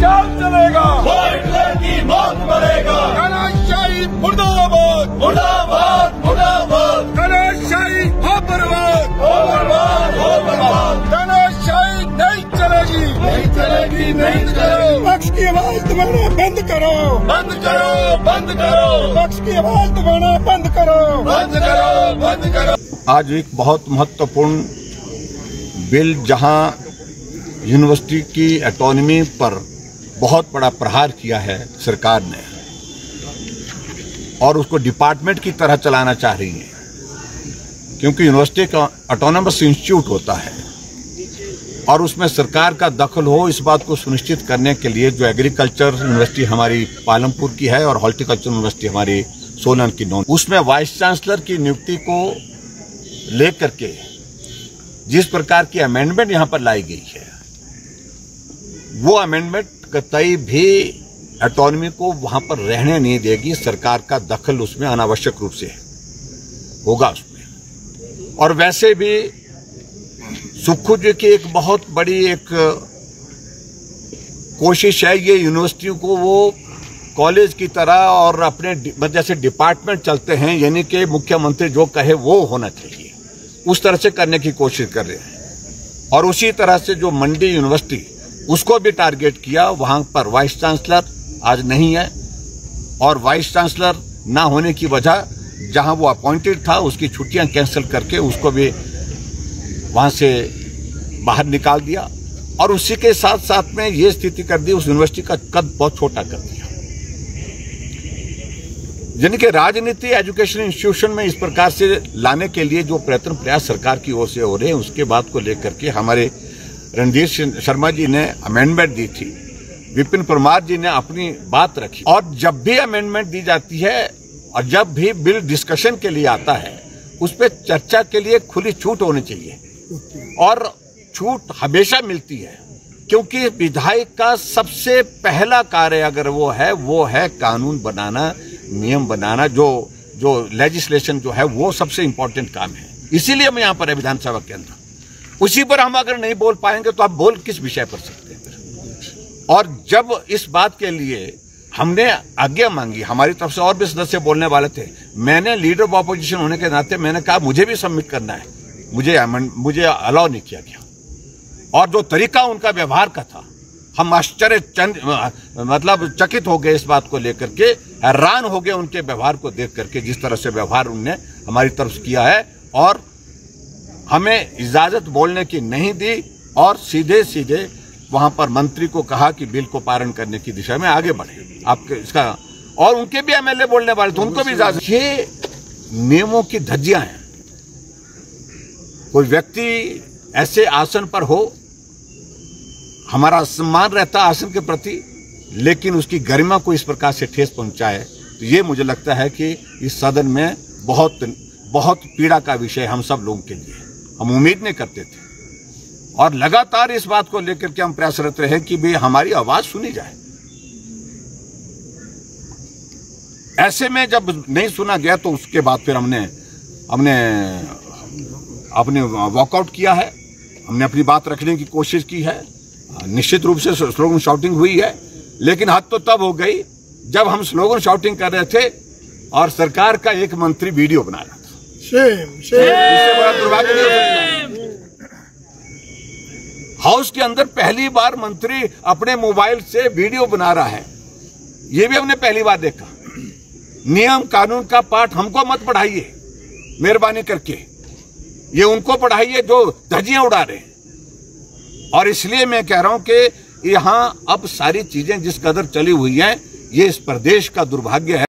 क्या चलेगा, हिटलर की मौत मरेगा। तानाशाही मुर्दाबाद, मुर्दाबाद मुर्दाबाद। तानाशाही हो बर्बाद, हो बर्बाद हो बर्बाद। तानाशाही नहीं चलेगी, नहीं चलेगी नहीं चलेगी। पक्ष की आवाज दबाना बंद करो, बंद करो बंद करो। पक्ष की आवाज दबाना बंद करो, बंद करो बंद करो। आज एक बहुत महत्वपूर्ण बिल जहां यूनिवर्सिटी की ऑटोनॉमी पर बहुत बड़ा प्रहार किया है सरकार ने और उसको डिपार्टमेंट की तरह चलाना चाह रही है, क्योंकि यूनिवर्सिटी का ऑटोनॉमस इंस्टीट्यूट होता है और उसमें सरकार का दखल हो, इस बात को सुनिश्चित करने के लिए जो एग्रीकल्चर यूनिवर्सिटी हमारी पालमपुर की है और हॉर्टिकल्चर यूनिवर्सिटी हमारी सोलन की नौ, उसमें वाइस चांसलर की नियुक्ति को लेकर के जिस प्रकार की अमेंडमेंट यहां पर लाई गई है, वो अमेंडमेंट कतई भी ऑटोनॉमी को वहां पर रहने नहीं देगी। सरकार का दखल उसमें अनावश्यक रूप से होगा उसमें। और वैसे भी सुक्खू जी की एक बहुत बड़ी एक कोशिश है, ये यूनिवर्सिटी को वो कॉलेज की तरह और अपने जैसे डिपार्टमेंट चलते हैं, यानी कि मुख्यमंत्री जो कहे वो होना चाहिए, उस तरह से करने की कोशिश कर रहे हैं। और उसी तरह से जो मंडी यूनिवर्सिटी उसको भी टारगेट किया, वहां पर वाइस चांसलर आज नहीं है और वाइस चांसलर ना होने की वजह जहां वो अपॉइंटेड था उसकी छुट्टियां कैंसिल करके उसको भी वहां से बाहर निकाल दिया और उसी के साथ साथ में ये स्थिति कर दी, उस यूनिवर्सिटी का कद बहुत छोटा कर दिया। यानी कि राजनीति एजुकेशन इंस्टीट्यूशन में इस प्रकार से लाने के लिए जो प्रयत्न प्रयास सरकार की ओर से हो रहे हैं, उसके बात को लेकर के हमारे रणधीर शर्मा जी ने अमेंडमेंट दी थी, विपिन परमार जी ने अपनी बात रखी। और जब भी अमेंडमेंट दी जाती है और जब भी बिल डिस्कशन के लिए आता है, उस पर चर्चा के लिए खुली छूट होनी चाहिए और छूट हमेशा मिलती है, क्योंकि विधायक का सबसे पहला कार्य अगर वो है कानून बनाना, नियम बनाना, जो लेजिस्लेशन जो है वो सबसे इंपॉर्टेंट काम है। इसीलिए हम यहाँ पर है विधानसभा के अंदर। उसी पर हम अगर नहीं बोल पाएंगे तो आप बोल किस विषय पर सकते हैं। और जब इस बात के लिए हमने आज्ञा मांगी, हमारी तरफ से और भी सदस्य बोलने वाले थे, मैंने लीडर ऑफ ऑपोजिशन होने के नाते मैंने कहा मुझे भी सबमिट करना है, मुझे अलाउ नहीं किया गया। और जो तरीका उनका व्यवहार का था, हम मतलब चकित हो गए इस बात को लेकर के, हैरान हो गए उनके व्यवहार को देख करके, जिस तरह से व्यवहार उनने हमारी तरफ से किया है और हमें इजाजत बोलने की नहीं दी और सीधे सीधे वहां पर मंत्री को कहा कि बिल को पारण करने की दिशा में आगे बढ़े। आपके इसका और उनके भी एमएलए बोलने वाले थे, उनको भी इजाजत। ये नियमों की धज्जियां हैं। कोई व्यक्ति ऐसे आसन पर हो, हमारा सम्मान रहता आसन के प्रति, लेकिन उसकी गरिमा को इस प्रकार से ठेस पहुंचाए, तो ये मुझे लगता है कि इस सदन में बहुत बहुत पीड़ा का विषय हम सब लोगों के लिए। हम उम्मीद नहीं करते थे और लगातार इस बात को लेकर के हम प्रयासरत रहे कि भी हमारी आवाज सुनी जाए। ऐसे में जब नहीं सुना गया तो उसके बाद फिर हमने वॉकआउट किया है, हमने अपनी बात रखने की कोशिश की है। निश्चित रूप से स्लोगन शाउटिंग हुई है, लेकिन हद तो तब हो गई जब हम स्लोगन शाउटिंग कर रहे थे और सरकार का एक मंत्री वीडियो बना रहा था। इससे बड़ा दुर्भाग्य नहीं हो सकता। हाउस के अंदर पहली बार मंत्री अपने मोबाइल से वीडियो बना रहा है, यह भी हमने पहली बार देखा। नियम कानून का पाठ हमको मत पढ़ाइए मेहरबानी करके, ये उनको पढ़ाइए जो धज्जियां उड़ा रहे हैं। और इसलिए मैं कह रहा हूं कि यहां अब सारी चीजें जिस कदर चली हुई हैं, ये इस प्रदेश का दुर्भाग्य है।